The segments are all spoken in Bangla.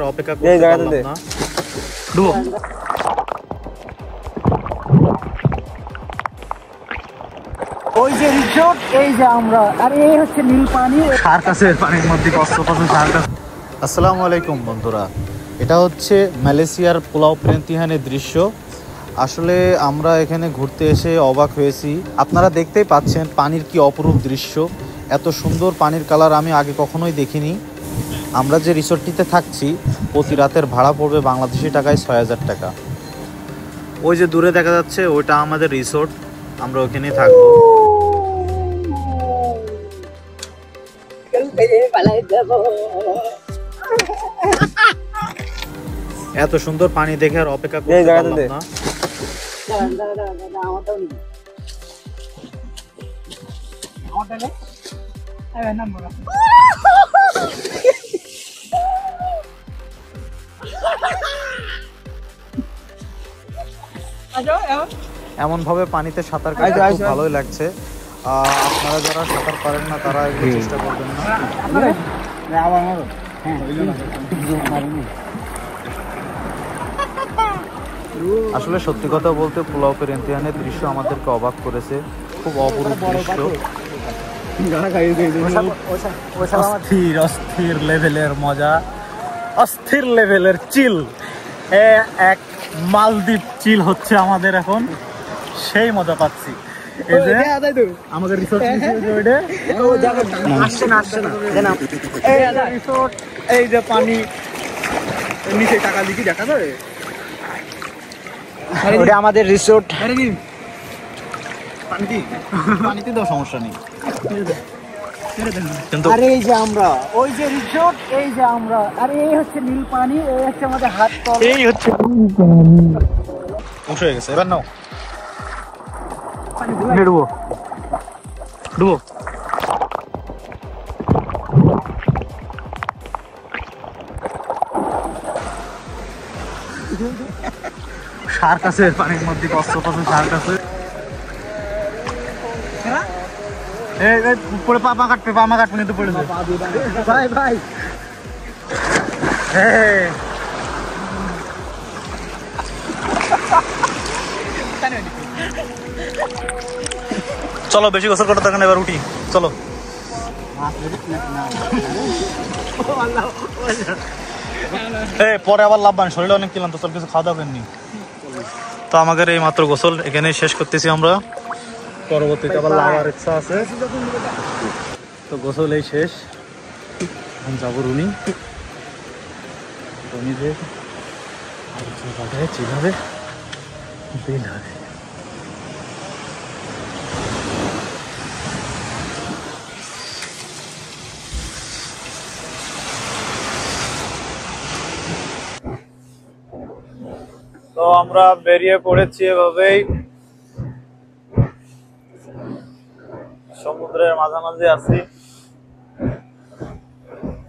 অপেক্ষা করতে পারলাম না। ডুবো। ওই যে রিসোর্ট, এই যে আমরা, আর এই হচ্ছে নীল পানি, সার কাছে পানির মধ্যে কষ্ট পাচ্ছে সার কাছে। আসসালামু আলাইকুম বন্ধুরা, এটা হচ্ছে মালয়েশিয়ার পুলাও প্রেন্তিহানের দৃশ্য। আসলে আমরা এখানে ঘুরতে এসে অবাক হয়েছি। আপনারা দেখতেই পাচ্ছেন পানির কি অপরূপ দৃশ্য। এত সুন্দর পানির কালার আমি আগে কখনোই দেখিনি। আমরা যে রিসোর্টটিতে থাকছি প্রতি রাতের ভাড়া পড়বে বাংলাদেশি টাকায় ৬,০০০ টাকা। ওই যে দূরে দেখা যাচ্ছে ওইটা আমাদের রিসোর্ট, আমরা ওখানেই থাকবো। এত সুন্দর পানি দেখে আর অপেক্ষা করতে পারলাম না। এমন ভাবে পানিতে সাঁতার কাটতে খুব ভালোই লাগছে। আপনারা যারা সাঁতার পারেন না তারা একটু চেষ্টা করবেন না। আসলে সত্যি কথা বলতে পুলাও প্রেন্তিহানের দৃশ্য আমাদেরকে অবাক করেছে। খুব অপরূপ দৃশ্য, অস্থির অস্থির লেভেলের মজা, অস্থির লেভেলের চিল। এক মালদ্বীপ চিল হচ্ছে আমাদের এখন, সেই মজা পাচ্ছি। এই যে আমাদের রিসোর্ট, এই যে পানি নিচে টাকা লিখি দেখা যাবে, আমাদের রিসোর্ট। পানিতে তো সমস্যা নেই, কিন্তু আর এই যে আমরা, ওই যে রিসোর্ট, এই যে আমরা, আর এই হচ্ছে নীল পানি, এই হচ্ছে আমাদের হাত তল, এই হচ্ছে উঠে গেছে। এবার নাও, ডুবো ডুবো। সার কাছে পানির মধ্যে কষ্ট পাচ্ছে সার কাছে। পরে পামা কাটবে কিন্তু পড়ে যাবে। ভাই ভাই চলো, বেশি গোসল করার দরকার নেই, এবার উঠি চলো। পরে আবার লাভবান, শরীরে অনেক কিলাম তো, চল কিছু খাওয়া দাওয়া করেননি তো। আমাদের এই মাত্র গোসল এখানে শেষ করতেছি আমরা, পরবর্তীতে আবার লাভার ইচ্ছা আছে তো। গোসল এই শেষ, এখন যাবো রুমি। রুমিতে চিল হবে, বিল হবে। তো আমরা বেরিয়ে পড়েছি এভাবেই, সমুদ্রের মাঝামাঝি আছি।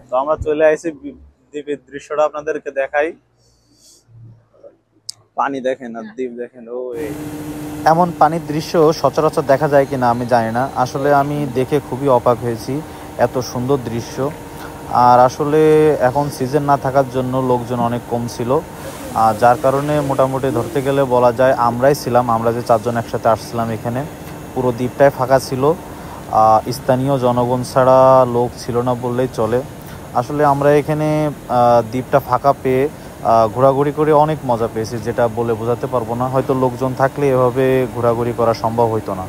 তো আমরা চলে আসি দ্বীপের দৃশ্যটা আপনাদেরকে দেখাই। পানি দেখেন আর দ্বীপ দেখেন। ও এমন পানির দৃশ্য সচরাচর দেখা যায় কিনা আমি জানি না। আসলে আমি দেখে খুবই অবাক হয়েছি, এত সুন্দর দৃশ্য। আর আসলে এখন সিজন না থাকার জন্য লোকজন অনেক কম ছিল, যার কারণে মোটামুটি ধরতে গেলে বলা যায় আমরাই ছিলাম, আমরা যে 4 জন একসাথে আসছিলাম এখানে, পুরো দ্বীপটাই ফাঁকা ছিল। স্থানীয় জনগণ ছাড়া লোক ছিল না বললেই চলে। আসলে আমরা এখানে দ্বীপটা ফাঁকা পেয়ে ঘোরাঘুরি করে অনেক মজা পেয়েছি, যেটা বলে বোঝাতে পারবো না। হয়তো লোকজন থাকলে এভাবে ঘোরাঘুরি করা সম্ভব হইতো না।